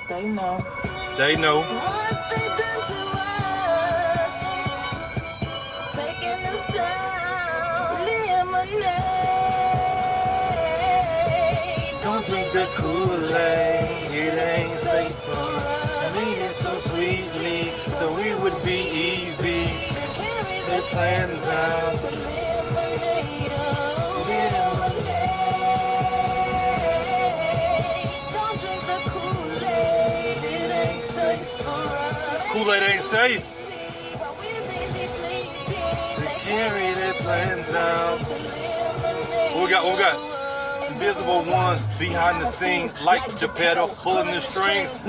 They know. They know. What they done to us, taking us down. Lemonade. Don't drink the Kool-Aid, it ain't safe for us. I mean it so sweetly, so we would be easy. Their plans out. Kool-Aid ain't safe. They carry their plans out. What we got? What we got? Invisible ones behind the scenes, like the pedal, pulling the strings.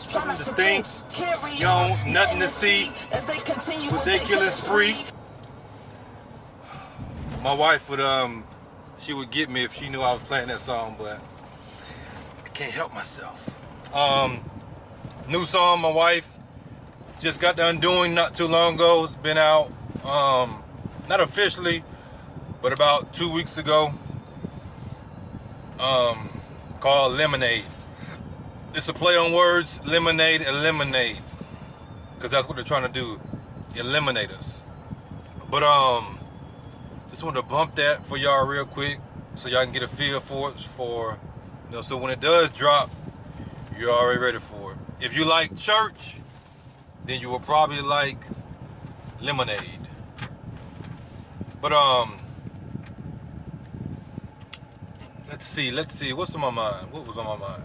Something distinct. Yo, nothing to see. Ridiculous spree. My wife would she would get me if she knew I was playing that song, but I can't help myself. New song my wife just got done doing not too long ago. It's been out, not officially, but about 2 weeks ago. Called Lemonade. It's a play on words, lemonade and lemonade, because that's what they're trying to do, eliminate us. But just wanted to bump that for y'all real quick, so y'all can get a feel for it. So when it does drop, you're already ready for it. If you like church, then you will probably like Lemonade. But let's see, what's on my mind? What was on my mind?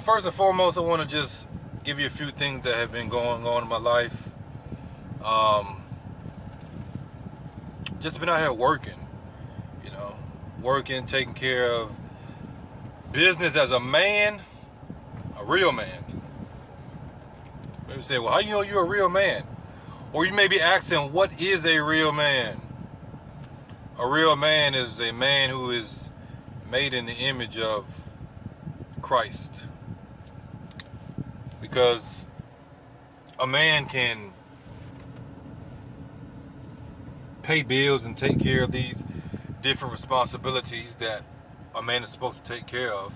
First and foremost, I want to just give you a few things that have been going on in my life. Just been out here working, working, taking care of business as a man, a real man. Maybe say, well, how you know you're a real man? Or you may be asking, what is a real man? A real man is a man who is made in the image of Christ. Because a man can pay bills and take care of these different responsibilities that a man is supposed to take care of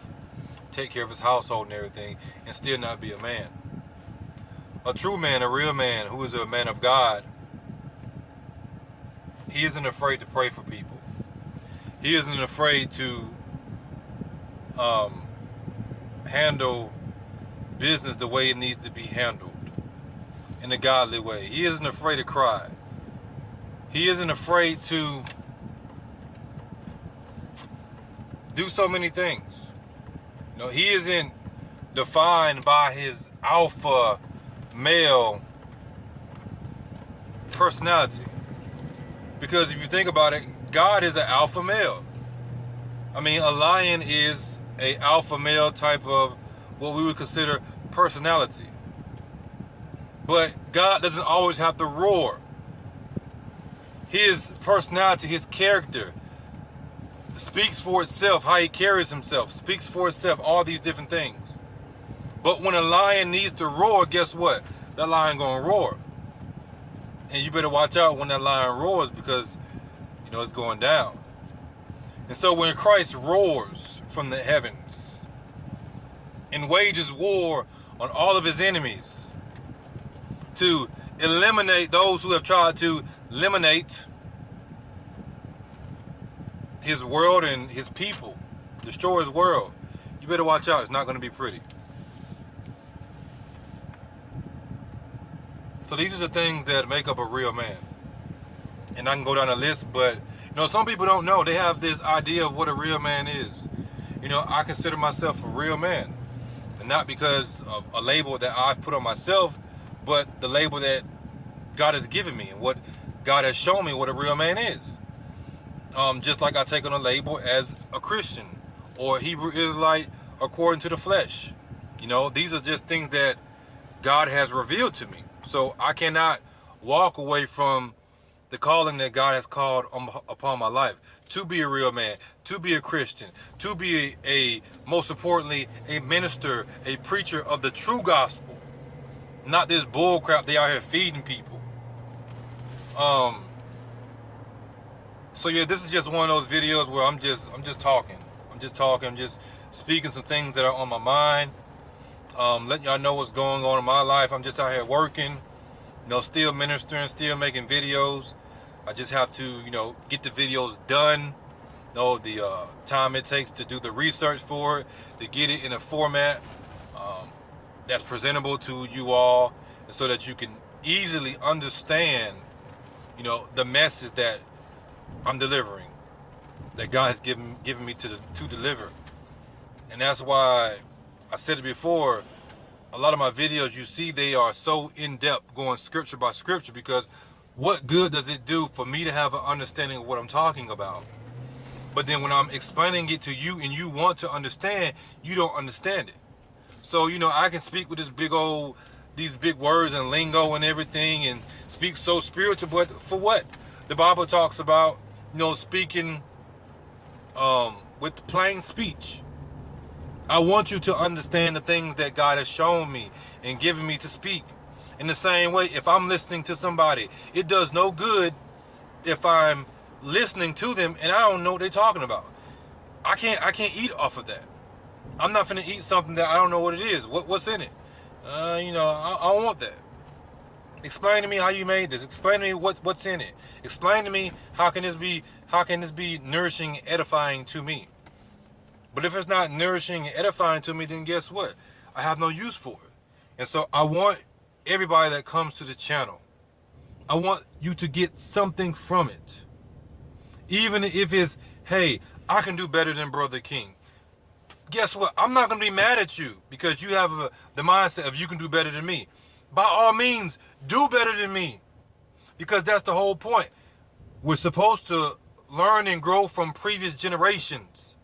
his household and everything, and still not be a man. A true man, a real man, who is a man of God, he isn't afraid to pray for people. He isn't afraid to handle business the way it needs to be handled, in a godly way. He isn't afraid to cry. He isn't afraid to do so many things. He isn't defined by his alpha male personality. Because if you think about it, God is an alpha male. I mean, a lion is a alpha male type of what we would consider personality. But God doesn't always have to roar. His personality, his character speaks for itself. How he carries himself speaks for itself. All these different things. But when a lion needs to roar, guess what? That lion gonna roar. And you better watch out when that lion roars, because it's going down. And so when Christ roars from the heavens and wages war on all of his enemies to eliminate those who have tried to eliminate his world and his people, destroy his world, you better watch out. It's not going to be pretty. So these are the things that make up a real man. And I can go down the list, but some people don't know. They have this idea of what a real man is. I consider myself a real man. And not because of a label that I've put on myself, but the label that God has given me and what God has shown me what a real man is. Just like I take on a label as a Christian or Hebrew Israelite according to the flesh. These are just things that God has revealed to me. So I cannot walk away from the calling that God has called upon my life, to be a real man, to be a Christian, to be most importantly, a minister, a preacher of the true gospel, not this bull crap they out here feeding people. So yeah, this is just one of those videos where I'm just talking. I'm just speaking some things that are on my mind, letting y'all know what's going on in my life. I'm just out here working, still ministering, still making videos. I just have to, get the videos done. The time it takes to do the research for it, to get it in a format that's presentable to you all, and so that you can easily understand, the message that I'm delivering, that God has given me to deliver. And that's why I said it before, a lot of my videos, you see, they are so in-depth, going scripture by scripture, because what good does it do for me to have an understanding of what I'm talking about? But then when I'm explaining it to you and you want to understand, you don't understand it. So, I can speak with these big words and lingo and everything, and speak so spiritual, but for what? The Bible talks about, speaking with plain speech. I want you to understand the things that God has shown me and given me to speak. In the same way, if I'm listening to somebody, it does no good if I'm listening to them and I don't know what they're talking about. I can't eat off of that. I'm not finna eat something that I don't know what it is. What's in it? I don't want that. Explain to me how you made this. Explain to me what's in it. Explain to me how can this be nourishing and edifying to me. But if it's not nourishing and edifying to me, then guess what? I have no use for it. And so I want everybody that comes to the channel, I want you to get something from it. Even if it's, hey, I can do better than Brother King. Guess what? I'm not going to be mad at you because you have the mindset of you can do better than me. By all means, do better than me. Because that's the whole point. We're supposed to learn and grow from previous generations.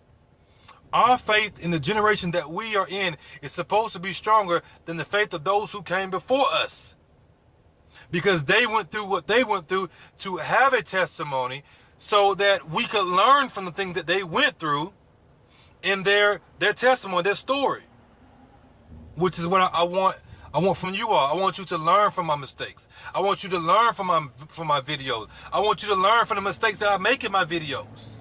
Our faith in the generation that we are in is supposed to be stronger than the faith of those who came before us. Because they went through what they went through to have a testimony, so that we could learn from the things that they went through in their testimony, their story. Which is what I want from you all. I want you to learn from my mistakes. I want you to learn from my videos. I want you to learn from the mistakes that I make in my videos.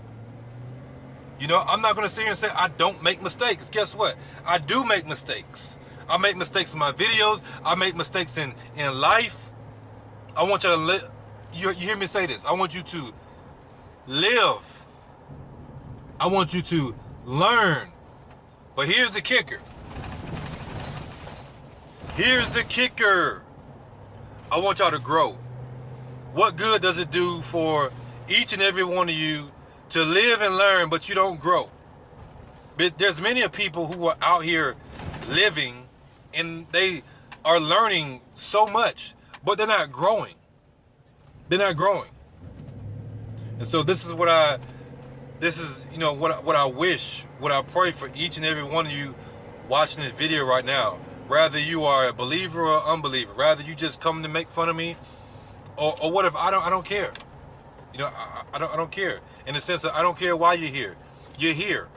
I'm not going to sit here and say I don't make mistakes. Guess what? I do make mistakes. I make mistakes in my videos. I make mistakes in life. I want you to live. You hear me say this. I want you to live. I want you to learn. But here's the kicker. Here's the kicker. I want y'all to grow. What good does it do for each and every one of you to live and learn, but you don't grow? But there's many people who are out here living and they are learning so much, but they're not growing. They're not growing. And so this is what I wish, what I pray for each and every one of you watching this video right now. Rather you are a believer or unbeliever, rather you just come to make fun of me, or what if I don't care. I don't care. In the sense that I don't care why you're here. You're here.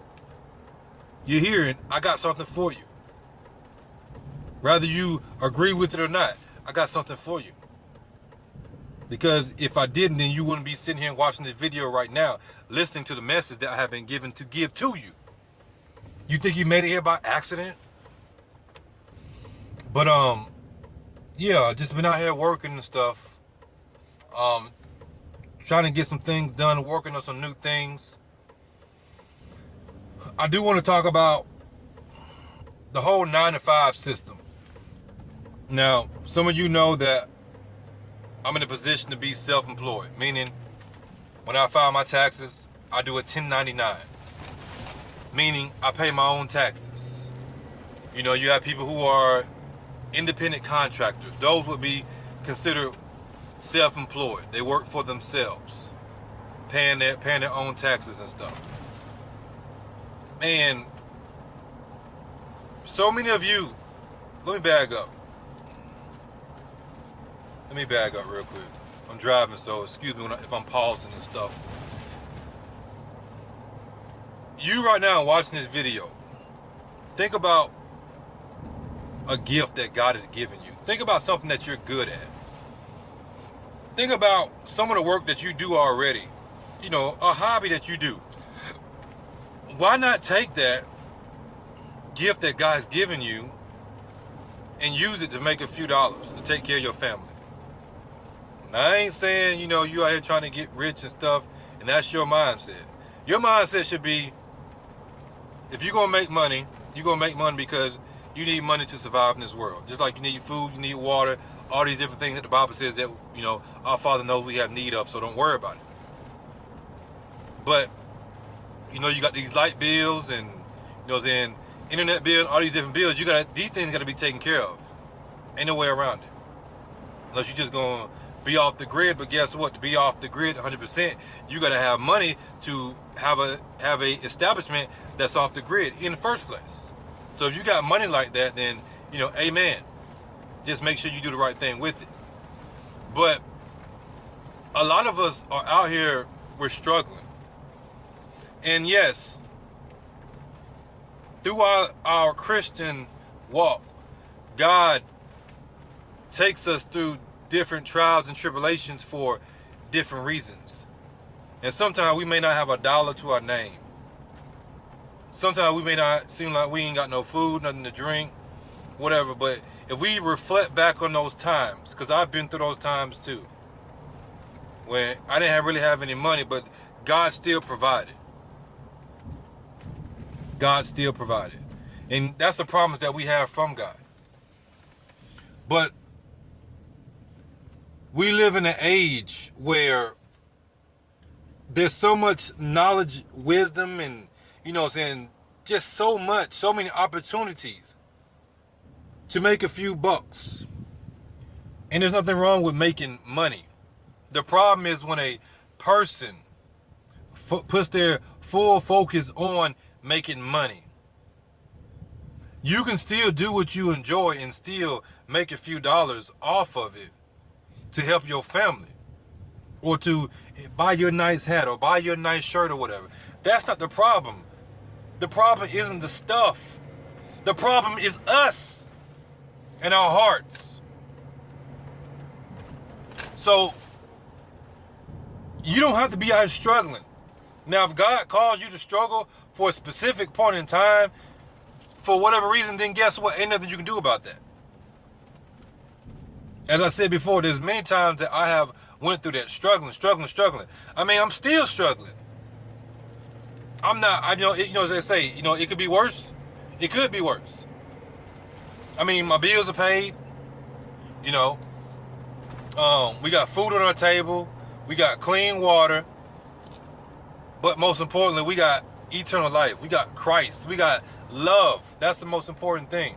You're here, and I got something for you. Rather you agree with it or not, I got something for you. Because if I didn't, then you wouldn't be sitting here watching this video right now, listening to the message that I have been given to give to you. You think you made it here by accident? But yeah, just been out here working and stuff. Trying to get some things done, working on some new things. I do want to talk about the whole 9-to-5 system. Now, some of you know that I'm in a position to be self-employed, meaning when I file my taxes, I do a 1099, meaning I pay my own taxes. You have people who are independent contractors. Those would be considered self-employed. They work for themselves, paying their own taxes and stuff. And so many of you, let me bag up real quick. I'm driving, so excuse me if I'm pausing and stuff. You right now watching this video, think about a gift that God has given you. Think about something that you're good at. Think about some of the work that you do already. A hobby that you do. Why not take that gift that God's given you and use it to make a few dollars to take care of your family. Now, I ain't saying, you out here trying to get rich and stuff, and that's your mindset. Your mindset should be, if you're going to make money, you're going to make money because you need money to survive in this world. Just like you need food, you need water, all these different things that the Bible says that, our Father knows we have need of, so don't worry about it. But, you got these light bills and, internet bill, all these different bills, these things got to be taken care of. Ain't no way around it. Unless you're just going to be off the grid. But guess what? To be off the grid 100%, you got to have money to have a establishment that's off the grid in the first place. So if you got money like that, then, amen. Just make sure you do the right thing with it. But a lot of us are out here, we're struggling. And yes, through our Christian walk, God takes us through different trials and tribulations for different reasons. And sometimes we may not have a dollar to our name. Sometimes we may not seem like we ain't got no food, nothing to drink, whatever. But if we reflect back on those times, because I've been through those times too, when I didn't really have any money, but God still provided. God still provided. And that's a promise that we have from God. But we live in an age where there's so much knowledge, wisdom, and, just so many opportunities to make a few bucks. And there's nothing wrong with making money. The problem is when a person puts their full focus on making money. You can still do what you enjoy and still make a few dollars off of it to help your family, or to buy your nice hat or buy your nice shirt or whatever. That's not the problem. The problem isn't the stuff. The problem is us and our hearts. So you don't have to be out struggling. Now, if God calls you to struggle for a specific point in time, for whatever reason, then guess what? Ain't nothing you can do about that. As I said before, there's many times that I have went through that, struggling. I mean, I'm still struggling. I'm not, as they say, it could be worse. It could be worse. I mean, my bills are paid. We got food on our table. We got clean water. But most importantly, we got eternal life. We got Christ. We got love. That's the most important thing.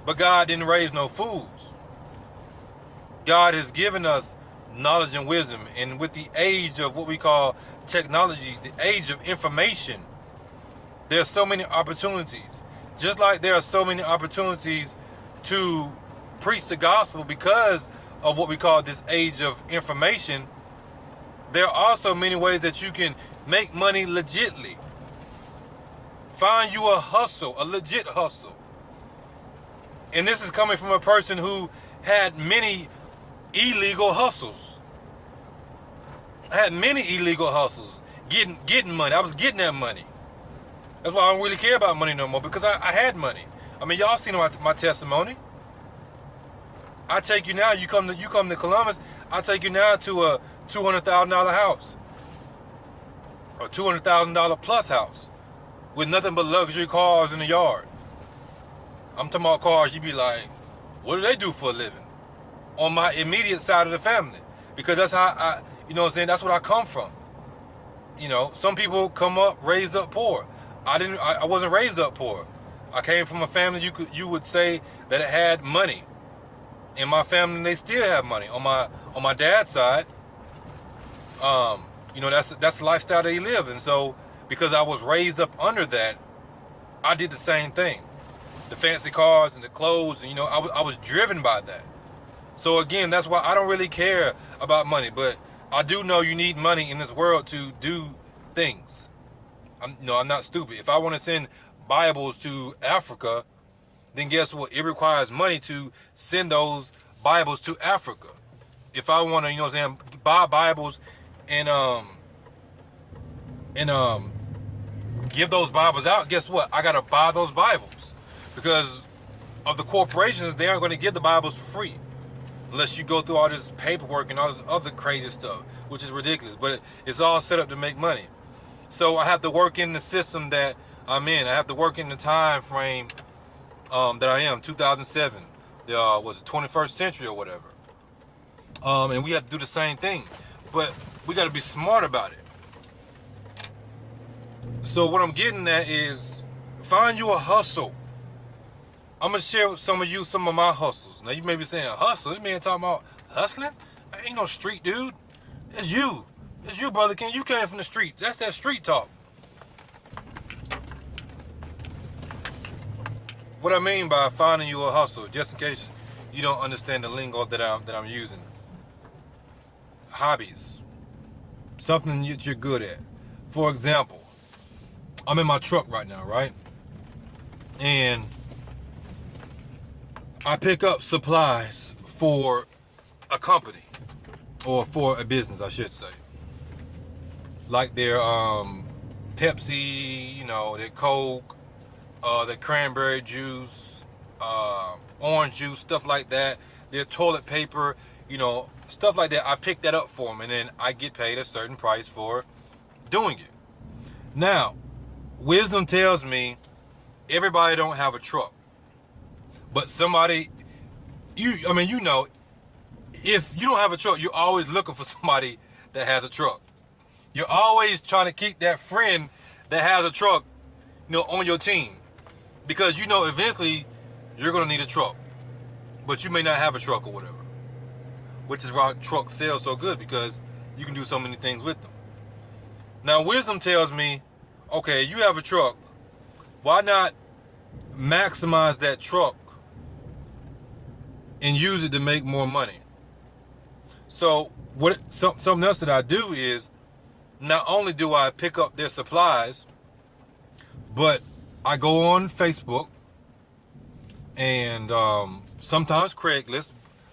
But God didn't raise no fools. God has given us knowledge and wisdom. And with the age of what we call technology, the age of information, there's so many opportunities. Just like there are so many opportunities to preach the gospel because of what we call this age of information, there are also many ways that you can make money legitly. Find you a hustle, a legit hustle. And this is coming from a person who had many illegal hustles. I had many illegal hustles, getting money. I was getting that money. That's why I don't really care about money no more, because I had money. I mean, y'all seen my testimony. I take you now. You come to Columbus. I take you now to a $200,000 house, or $200,000 plus house, with nothing but luxury cars in the yard. I'm talking about cars. You be like, what do they do for a living? On my immediate side of the family, because that's how that's what I come from. Some people come up raised up poor. I wasn't raised up poor. I came from a family you would say that it had money. In my family, they still have money. On my dad's side, that's the lifestyle they live. And so, because I was raised up under that, I did the same thing. The fancy cars and the clothes, and I was driven by that. So again, that's why I don't really care about money, but I do know you need money in this world to do things. I'm not stupid. If I want to send Bibles to Africa, then guess what? It requires money to send those Bibles to Africa. If I want to, give those Bibles out, guess what? I gotta buy those Bibles because of the corporations. They aren't going to give the Bibles for free unless you go through all this paperwork and all this other crazy stuff, which is ridiculous. But it's all set up to make money. So I have to work in the system that I'm in. I have to work in the time frame that I am, 2007. Was it 21st century or whatever. And we have to do the same thing. But we got to be smart about it. So what I'm getting at is find you a hustle. I'm going to share with some of you some of my hustles. Now you may be saying, hustle? This man talking about hustling? I ain't no street dude. It's you. It's you, brother Ken. You came from the streets. That's that street talk. What I mean by finding you a hustle, just in case you don't understand the lingo that I'm using. Hobbies. Something that you're good at. For example, I'm in my truck right now, right? And I pick up supplies for a company, or for a business, I should say. Like their Pepsi, you know, their Coke, their cranberry juice, orange juice, stuff like that. Their toilet paper, you know, stuff like that. I pick that up for them, and then I get paid a certain price for doing it. Now, wisdom tells me everybody don't have a truck. But somebody, you know, if you don't have a truck, you're always looking for somebody that has a truck. You're always trying to keep that friend that has a truck, you know, on your team. Because you know eventually you're going to need a truck. But you may not have a truck or whatever. Which is why trucks sell so good, because you can do so many things with them. Now, wisdom tells me, okay, you have a truck. Why not maximize that truck and use it to make more money? So something else that I do is, not only do I pick up their supplies, but I go on Facebook and sometimes Craigslist,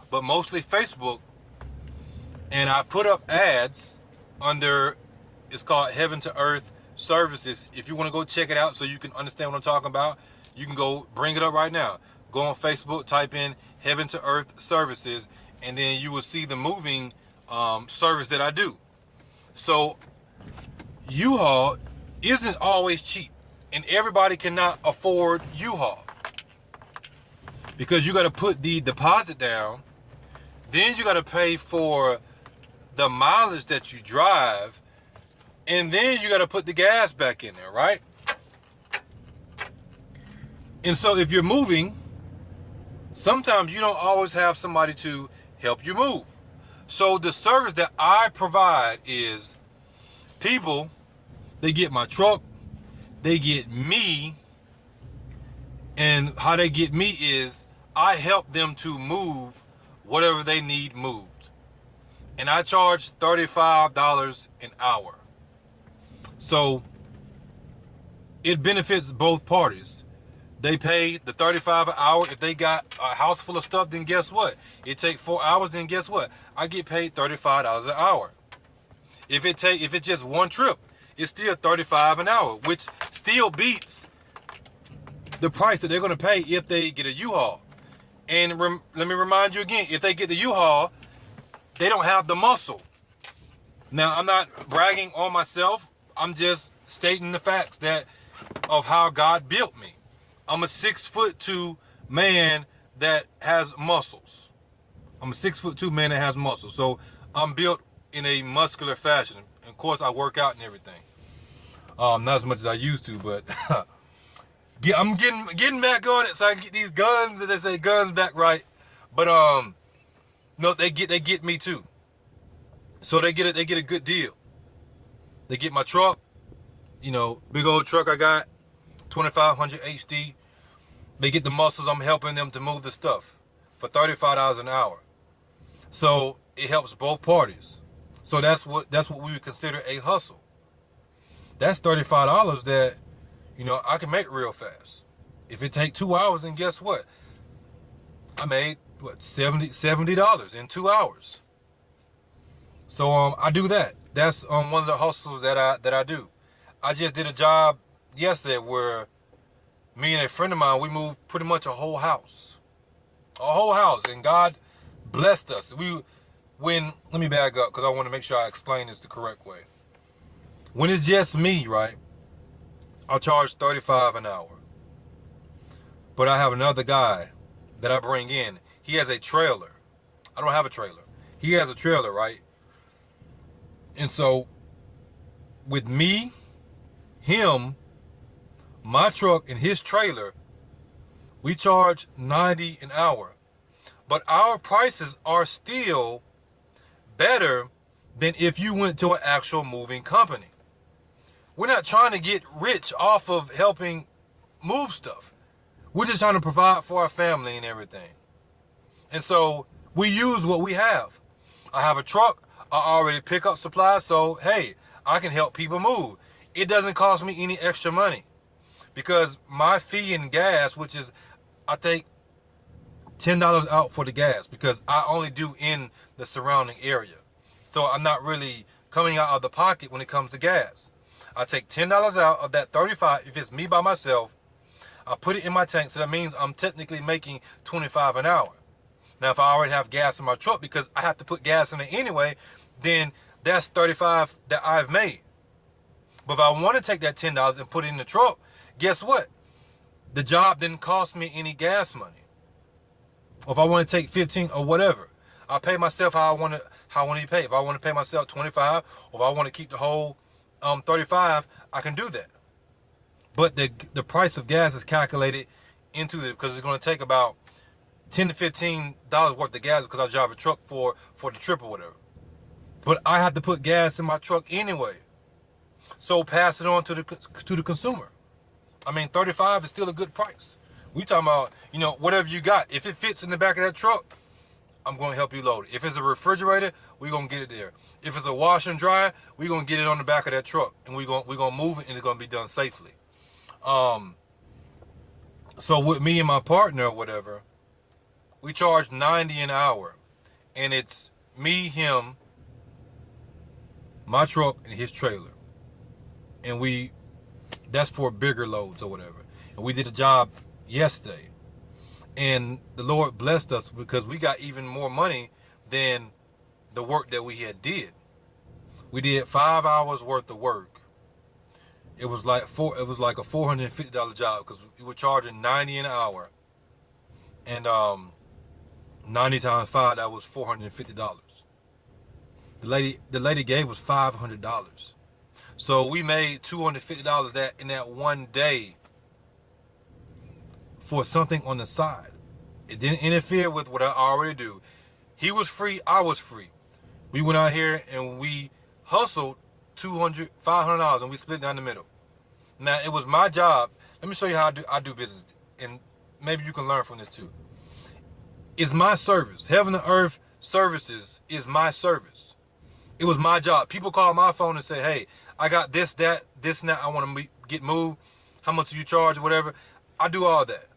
but mostly Facebook, and I put up ads under, it's called Heaven to Earth Services. If you want to go check it out so you can understand what I'm talking about, you can go bring it up right now. Go on Facebook, type in Heaven to Earth Services, and then you will see the moving service that I do. So U-Haul isn't always cheap, and everybody cannot afford U-Haul, because you got to put the deposit down, then you got to pay for the mileage that you drive, and then you got to put the gas back in there, right? And so if you're moving, sometimes you don't always have somebody to help you move. So the service that I provide is people, they get my truck, they get me, and how they get me is I help them to move whatever they need moved. And I charge $35 an hour. So it benefits both parties. They pay the $35 an hour. If they got a house full of stuff, then guess what? It takes 4 hours, then guess what? I get paid $35 an hour. If it's just one trip, it's still $35 an hour, which still beats the price that they're going to pay if they get a U-Haul. And let me remind you again, if they get the U-Haul, they don't have the muscle. Now, I'm not bragging on myself. I'm just stating the facts of how God built me. I'm a 6'2" man that has muscles. I'm a 6'2" man that has muscles. So I'm built in a muscular fashion. And of course, I work out and everything. Not as much as I used to, but I'm getting back on it so I can get these guns, as they say, guns back right. But no, they get me too. So they get a good deal. They get my truck, you know, big old truck I got, 2500 HD. They get the muscles. I'm helping them to move the stuff for $35 an hour. So it helps both parties. So that's what we would consider a hustle. That's $35 that, you know, I can make real fast. If it take 2 hours, then guess what? I made $70 in 2 hours. So I do that. That's one of the hustles that I do. I just did a job yesterday where me and a friend of mine, we moved pretty much a whole house. A whole house. And God blessed us. Let me back up because I want to make sure I explain this the correct way. When it's just me, right, I'll charge $35 an hour. But I have another guy that I bring in. He has a trailer. I don't have a trailer. He has a trailer, right? And so with me, him, my truck, and his trailer, we charge $90 an hour. But our prices are still better than if you went to an actual moving company. We're not trying to get rich off of helping move stuff. We're just trying to provide for our family and everything. And so we use what we have. I have a truck. I already pick up supplies. So, hey, I can help people move. It doesn't cost me any extra money because my fee in gas, which is, I take $10 out for the gas because I only do in the surrounding area. So I'm not really coming out of the pocket when it comes to gas. I take $10 out of that $35 if it's me by myself. I put it in my tank, so that means I'm technically making $25 an hour. Now, if I already have gas in my truck because I have to put gas in it anyway, then that's $35 that I've made. But if I want to take that $10 and put it in the truck, guess what? The job didn't cost me any gas money. Or if I want to take 15 or whatever, I pay myself how I want to be paid. If I want to pay myself 25, or if I want to keep the whole 35, I can do that. But the price of gas is calculated into it because it's going to take about $10 to $15 worth of gas because I drive a truck for the trip or whatever. But I have to put gas in my truck anyway. So pass it on to the consumer. I mean, 35 is still a good price. We talking about, whatever you got. If it fits in the back of that truck, I'm going to help you load it. If it's a refrigerator, we're going to get it there. If it's a wash and dry, we're going to get it on the back of that truck. And we're going to move it, and it's going to be done safely. So with me and my partner or whatever, we charge $90 an hour. And it's me, him, my truck, and his trailer. And that's for bigger loads or whatever. And we did a job yesterday. And the Lord blessed us because we got even more money than the work that we had did. We did 5 hours worth of work. It was like a $450 job because we were charging $90 an hour. And 90 times 5, that was $450. The lady gave us $500. So we made $250 in that one day for something on the side. It didn't interfere with what I already do. He was free, I was free. We went out here and we hustled $200, $500, and we split down the middle. Now, it was my job. Let me show you how I do business, and maybe you can learn from this too. It's my service. Heaven and Earth Services is my service. It was my job. People call my phone and say, hey, I got this, that, and that. I want to get moved. How much do you charge, whatever. I do all that.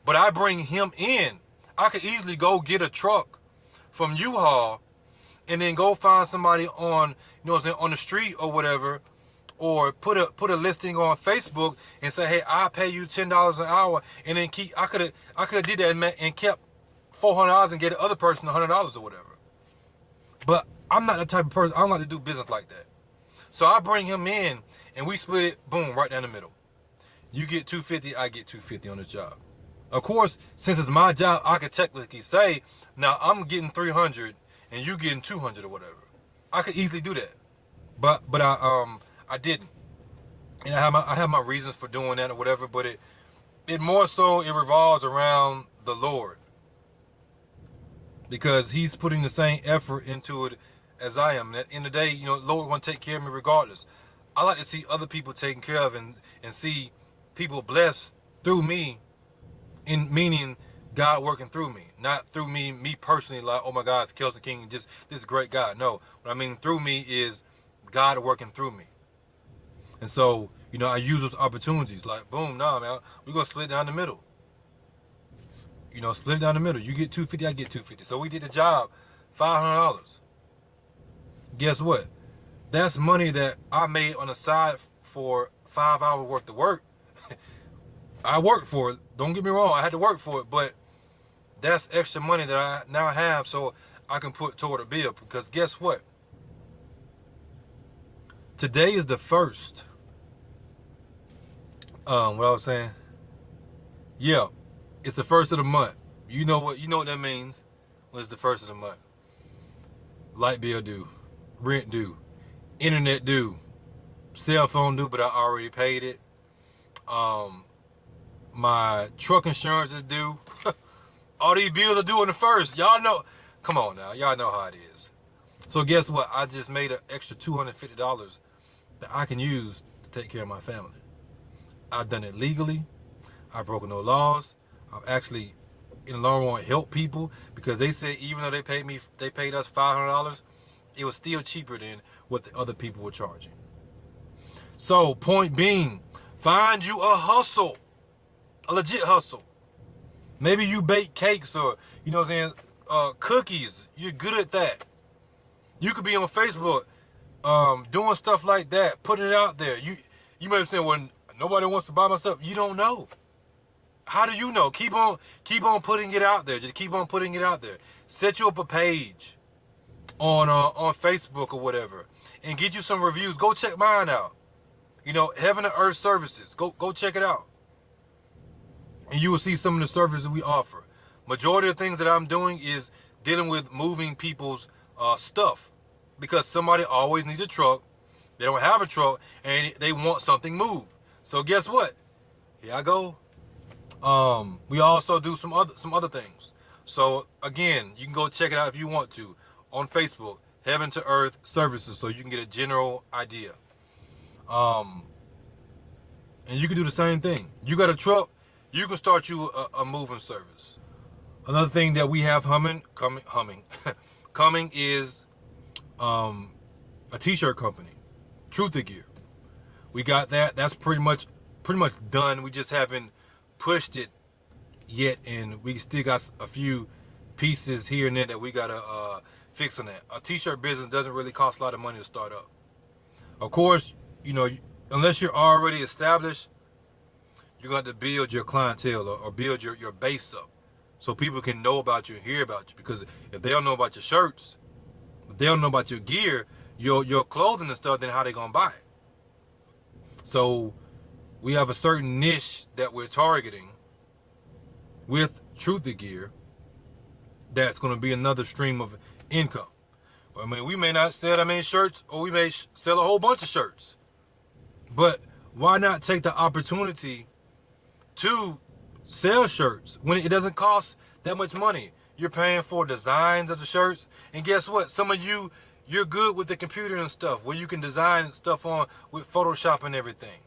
But I bring him in. I could easily go get a truck from U-Haul and then go find somebody on, on the street or whatever, or put a listing on Facebook and say, hey, I'll pay you $10 an hour, and then I could have did that and kept $400 and get the other person $100 or whatever. But I'm not the type of person. I don't like to do business like that. So I bring him in and we split it, boom, right down the middle. You get $250, I get $250 on this job. Of course, since it's my job, I could technically say, now I'm getting $300 and you getting $200 or whatever. I could easily do that, but I didn't, and I have my reasons for doing that or whatever. But it more so it revolves around the Lord because He's putting the same effort into it as I am. And at the end of the day, the Lord want to take care of me regardless. I like to see other people taken care of and see people blessed through me. In meaning God working through me, not through me personally, like, oh my God, it's Kelson King, just this great God. No, what I mean through me is God working through me. And so, I use those opportunities like, boom, nah, man, we're going to split down the middle. Split down the middle. You get $250, I get $250. So we did the job, $500. Guess what? That's money that I made on the side for 5 hours worth of work. I worked for it. Don't get me wrong. I had to work for it, but that's extra money that I now have so I can put toward a bill. Because guess what? Today is the first. What I was saying? Yeah, it's the first of the month. You know what that means when it's the first of the month. Light bill due, rent due, internet due, cell phone due, but I already paid it. My truck insurance is due. All these bills are due on the first. Y'all know. Come on now, y'all know how it is. So guess what? I just made an extra $250 that I can use to take care of my family. I've done it legally. I've broken no laws. I've actually, in the long run, helped people because they said even though they paid us $500, it was still cheaper than what the other people were charging. So, point being, find you a hustle, a legit hustle. Maybe you bake cakes or, you know what I'm saying, cookies. You're good at that. You could be on Facebook doing stuff like that, putting it out there. You may be saying, well, nobody wants to buy my stuff. You don't know. How do you know? Keep on putting it out there. Just keep on putting it out there. Set you up a page on Facebook or whatever, and get you some reviews. Go check mine out. You know, Heaven and Earth Services. Go check it out, and you will see some of the services we offer. Majority of the things that I'm doing is dealing with moving people's stuff, because somebody always needs a truck. They don't have a truck, and they want something moved. So guess what? Here I go. We also do some other things. So again, you can go check it out if you want to on Facebook, Heaven to Earth Services, so you can get a general idea. And you can do the same thing. You got a truck, you can start you a moving service. Another thing that we have coming is a t-shirt company, Truth Gear. We got that. That's pretty much done. We just haven't pushed it yet, and we still got a few pieces here and there that we gotta fix on that. A t-shirt business doesn't really cost a lot of money to start up. Of course, you know, unless you're already established, you're going to have to build your clientele or build your base up so people can know about you and hear about you. Because if they don't know about your shirts, if they don't know about your gear, your clothing and stuff, then how they gonna buy it? So we have a certain niche that we're targeting with Truth Gear that's going to be another stream of income. I mean, we may not sell that many shirts, or we may sell a whole bunch of shirts. But why not take the opportunity to sell shirts when it doesn't cost that much money? You're paying for designs of the shirts, and guess what? Some of you're good with the computer and stuff, where you can design stuff on with Photoshop and everything.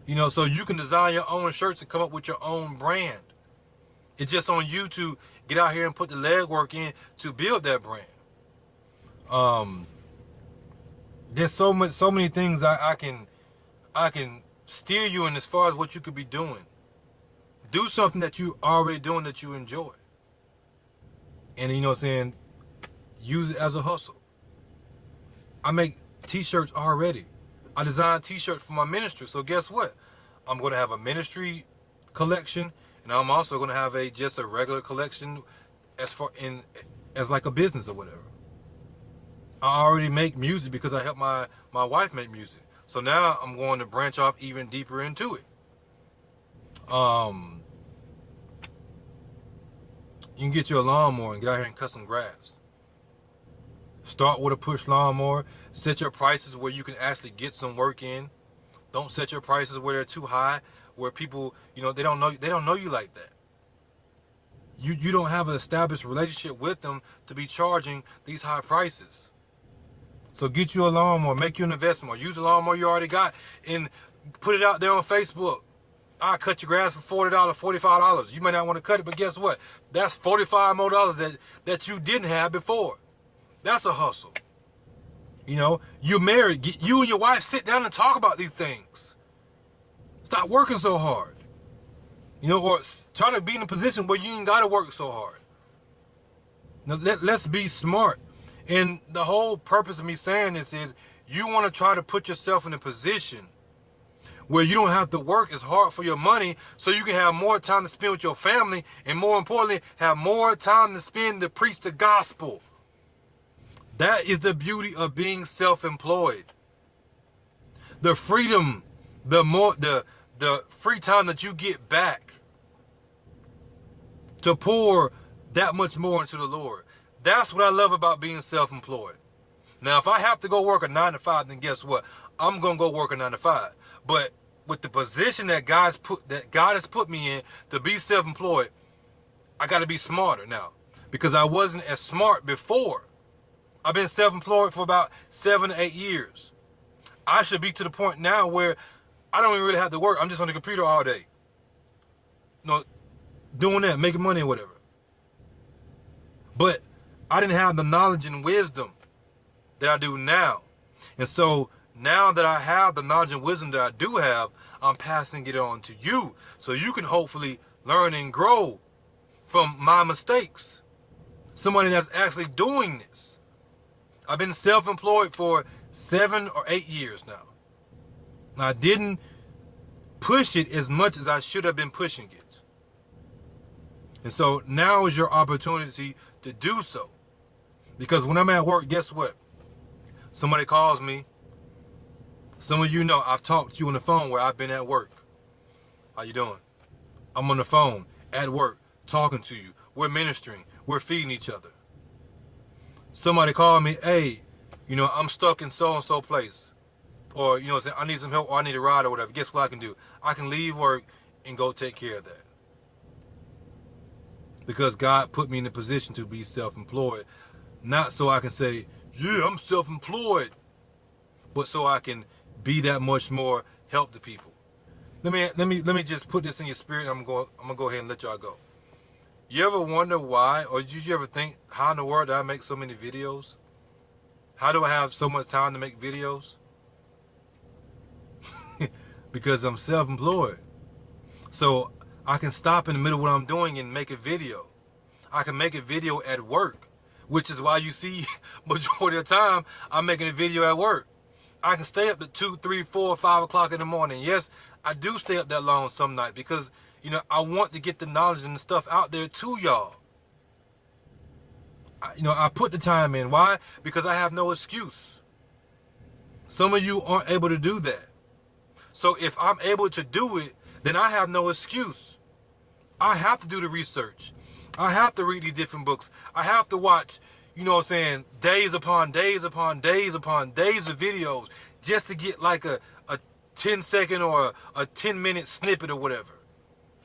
You know, so you can design your own shirts and come up with your own brand. It's just on you to get out here and put the legwork in to build that brand. There's so many things I can steer you in as far as what you could be doing. Do something that you already doing that you enjoy. And you know what I'm saying? Use it as a hustle. I make t-shirts already. I design t-shirts for my ministry. So guess what? I'm going to have a ministry collection, and I'm also going to have just a regular collection as like a business or whatever. I already make music because I help my wife make music. So now I'm going to branch off even deeper into it. You can get you a lawnmower and get out here and cut some grass. Start with a push lawnmower. Set your prices where you can actually get some work in. Don't set your prices where they're too high, where people, you know, they don't know you like that. You don't have an established relationship with them to be charging these high prices. So get you a lawnmower, make you an investment, or use a lawnmower you already got and put it out there on Facebook. I'll cut your grass for $40, $45. You may not want to cut it, but guess what? That's $45 more that you didn't have before. That's a hustle. You know, you're married. You and your wife sit down and talk about these things. Stop working so hard. You know, or try to be in a position where you ain't got to work so hard. Now, let's be smart. And the whole purpose of me saying this is you want to try to put yourself in a position where you don't have to work as hard for your money, so you can have more time to spend with your family, and more importantly, have more time to spend to preach the gospel. That is the beauty of being self-employed. The freedom, the free time that you get back to pour that much more into the Lord. That's what I love about being self-employed. Now, if I have to go work a 9 to 5, then guess what? I'm gonna go work a 9 to 5. But with the position that God has put me in to be self-employed, I got to be smarter now, because I wasn't as smart before. I've been self-employed for about 7 to 8 years. I should be to the point now where I don't even really have to work. I'm just on the computer all day, doing that, making money or whatever. But I didn't have the knowledge and wisdom that I do now. And so now that I have the knowledge and wisdom that I do have, I'm passing it on to you, so you can hopefully learn and grow from my mistakes. Somebody that's actually doing this. I've been self-employed for 7 or 8 years now. I didn't push it as much as I should have been pushing it. And so now is your opportunity to do so. Because when I'm at work, guess what? Somebody calls me. Some of you know I've talked to you on the phone where I've been at work. How you doing? I'm on the phone at work talking to you. We're ministering. We're feeding each other. Somebody called me, hey, I'm stuck in so-and-so place. Or, I need some help, or I need a ride or whatever. Guess what I can do? I can leave work and go take care of that. Because God put me in a position to be self-employed. Not so I can say, yeah, I'm self-employed, but so I can be that much more help to people. Let me just put this in your spirit. I'm gonna go ahead and let y'all go. You ever wonder why, or did you ever think, how in the world do I make so many videos? How do I have so much time to make videos? Because I'm self-employed. So I can stop in the middle of what I'm doing and make a video. I can make a video at work, which is why you see majority of the time I'm making a video at work. I can stay up to 2, 3, 4, 5 o'clock in the morning. Yes, I do stay up that long some night because, I want to get the knowledge and the stuff out there to y'all. I put the time in. Why? Because I have no excuse. Some of you aren't able to do that. So if I'm able to do it, then I have no excuse. I have to do the research. I have to read these different books. I have to watch, days upon days upon days upon days of videos just to get like a 10-second or a 10-minute snippet or whatever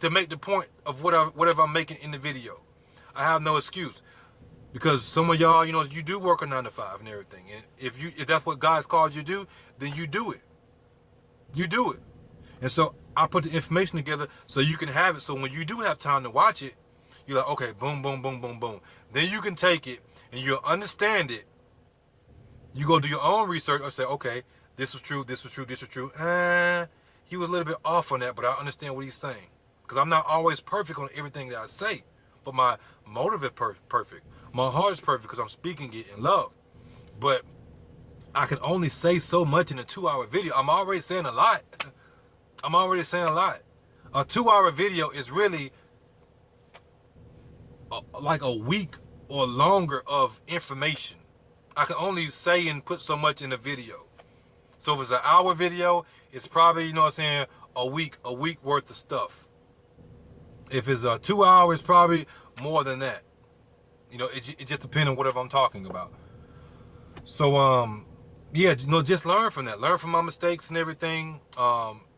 to make the point of whatever I'm making in the video. I have no excuse. Because some of y'all, you do work a 9 to 5 and everything. And if that's what God's called you to do, then you do it. You do it. And so I put the information together so you can have it. So when you do have time to watch it, you're like, okay, boom, boom, boom, boom, boom. Then you can take it and you'll understand it. You go do your own research or say, okay, this was true, this was true, this was true. He was a little bit off on that, but I understand what he's saying. Because I'm not always perfect on everything that I say. But my motive is perfect. My heart is perfect because I'm speaking it in love. But I can only say so much in a 2-hour video. I'm already saying a lot. I'm already saying a lot. A 2-hour video is really like a week or longer of information. I can only say and put so much in a video. So if it's an hour video, it's probably, a week worth of stuff. If it's 2 hours, probably more than that. It just depends on whatever I'm talking about. So, yeah, just learn from that. Learn from my mistakes and everything.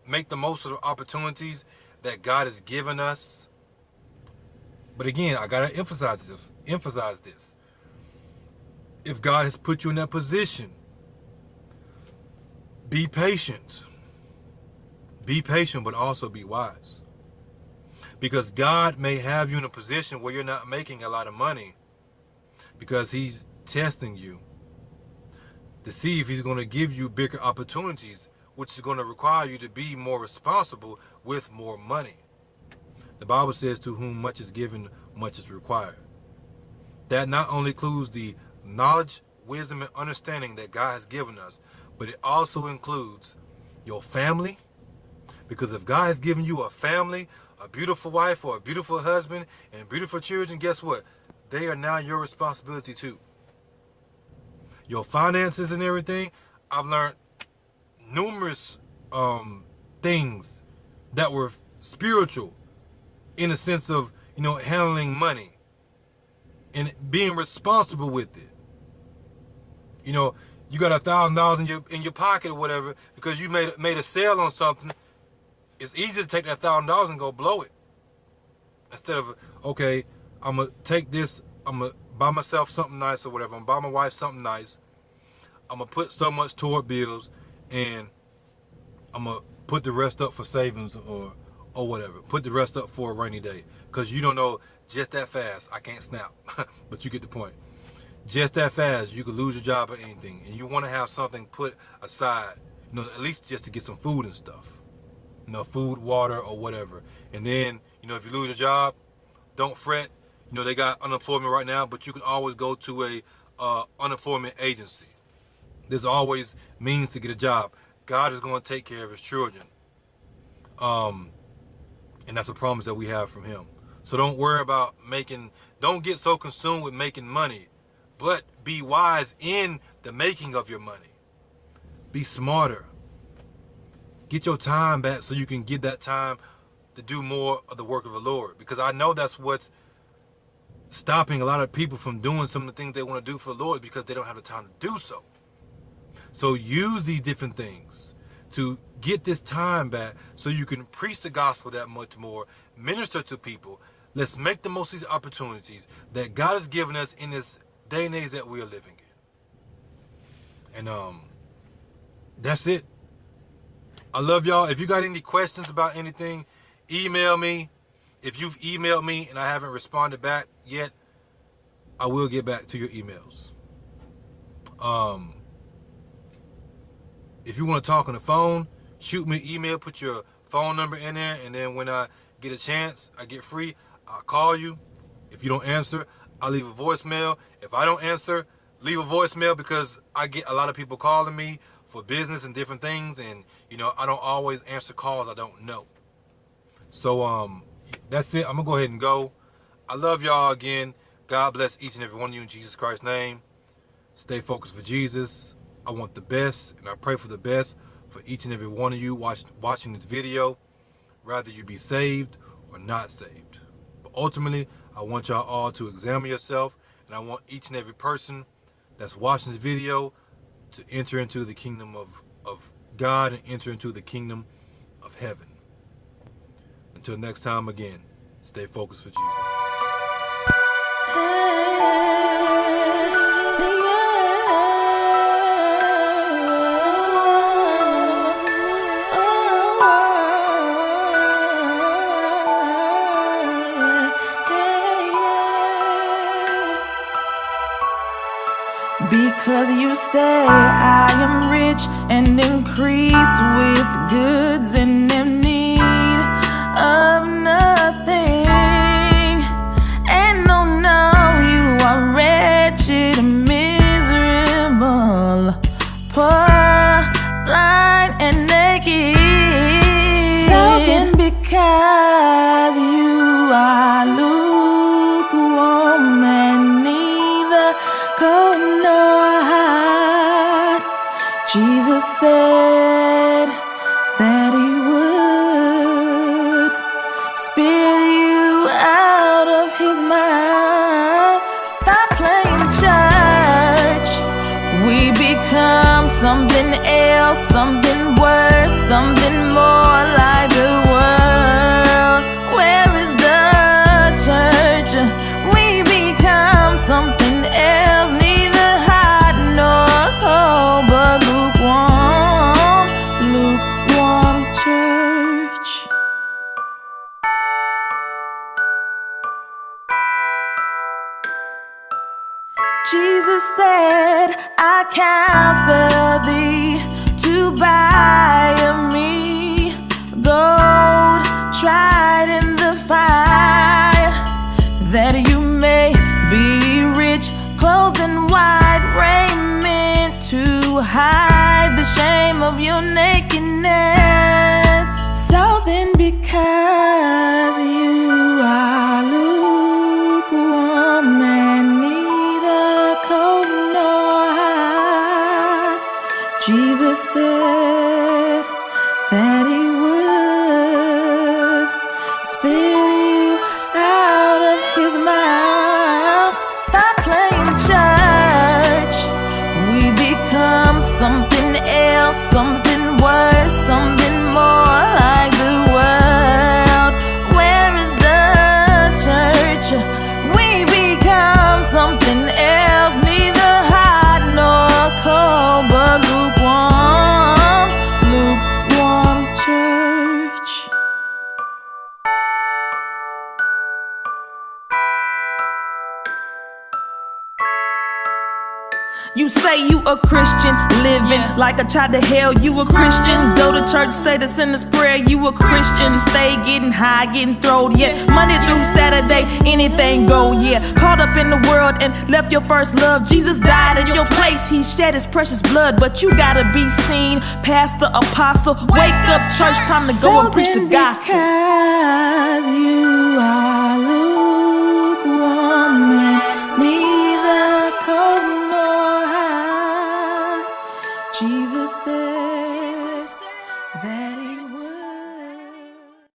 Make the most of the opportunities that God has given us. But again, I gotta emphasize this. If God has put you in that position, be patient. Be patient, but also be wise. Because God may have you in a position where you're not making a lot of money because he's testing you to see if he's going to give you bigger opportunities, which is going to require you to be more responsible with more money. The Bible says, to whom much is given, much is required. That not only includes the knowledge, wisdom, and understanding that God has given us, but it also includes your family, Because if God has given you a family, a beautiful wife or a beautiful husband and beautiful children, guess what? They are now your responsibility too. Your finances and everything, I've learned numerous things that were spiritual in the sense of, handling money and being responsible with it. You got $1,000 in your pocket or whatever because you made a sale on something. It's easy to take that $1,000 and go blow it instead of, okay, I'm gonna take this, I'm gonna buy myself something nice or whatever. I'm gonna buy my wife something nice. I'm gonna put so much toward bills, and I'm gonna put the rest up for savings or whatever. Put the rest up for a rainy day, because you don't know just that fast. I can't snap, but you get the point. Just that fast, you could lose your job or anything, and you want to have something put aside, at least just to get some food and stuff. Food, water, or whatever. And then, if you lose your job, don't fret. They got unemployment right now, but you can always go to a unemployment agency. There's always means to get a job. God is going to take care of his children. And that's a promise that we have from him. So don't worry about don't get so consumed with making money, but be wise in the making of your money. Be smarter. Get your time back so you can get that time to do more of the work of the Lord. Because I know that's what's stopping a lot of people from doing some of the things they want to do for the Lord, because they don't have the time to do so. So use these different things to get this time back so you can preach the gospel that much more, minister to people. Let's make the most of these opportunities that God has given us in this day and age that we are living in. And that's it. I love y'all. If you got any questions about anything, email me. If you've emailed me and I haven't responded back yet, I will get back to your emails. If you want to talk on the phone, shoot me an email, put your phone number in there, and then when I get a chance, I get free, I'll call you. If you don't answer, I'll leave a voicemail. If I don't answer, leave a voicemail, because I get a lot of people calling me for business and different things, and I don't always answer calls I don't know. So that's it. I'm gonna go ahead and go. I love y'all again. God bless each and every one of you in Jesus Christ's name. Stay focused for Jesus. I want the best, and I pray for the best for each and every one of you watching this video, rather you be saved or not saved. But ultimately, I want y'all all to examine yourself, and I want each and every person that's watching this video to enter into the kingdom of God and enter into the kingdom of heaven. Until next time, again, stay focused for Jesus. Because you say I am rich and increased with goods and am need of nothing. And no, you are wretched and miserable, poor, blind and naked. So then, because you are lukewarm and neither cold nor hot, Jesus said that he would spit you out of his mouth. Stop playing church. We become something else, something worse, something more like the world. Where is the church? We become something else, neither hot nor cold, but lukewarm church. Jesus said, I counsel thee to buy of me gold tried in the fire, that you may be rich, clothed in white raiment to hide the shame of your nakedness. So because you are lukewarm and neither cold nor hot. Jesus said that he would spit you out of his mouth. Stop playing church. We become something else, something worse, something more like the world. Where is the church? We become something else, neither hot nor cold, but lukewarm, lukewarm church. You say you a Christian, living like a child of hell. You a Christian, go to church, say the sinner's prayer. You a Christian, stay getting high, getting throwed, yeah. Monday through Saturday, anything go, yeah. Caught up in the world and left your first love. Jesus died in your place, he shed his precious blood. But you gotta be seen, pastor, apostle. Wake up, church, time to go and preach the gospel. Because you are lukewarm and neither cold nor hot, Jesus said that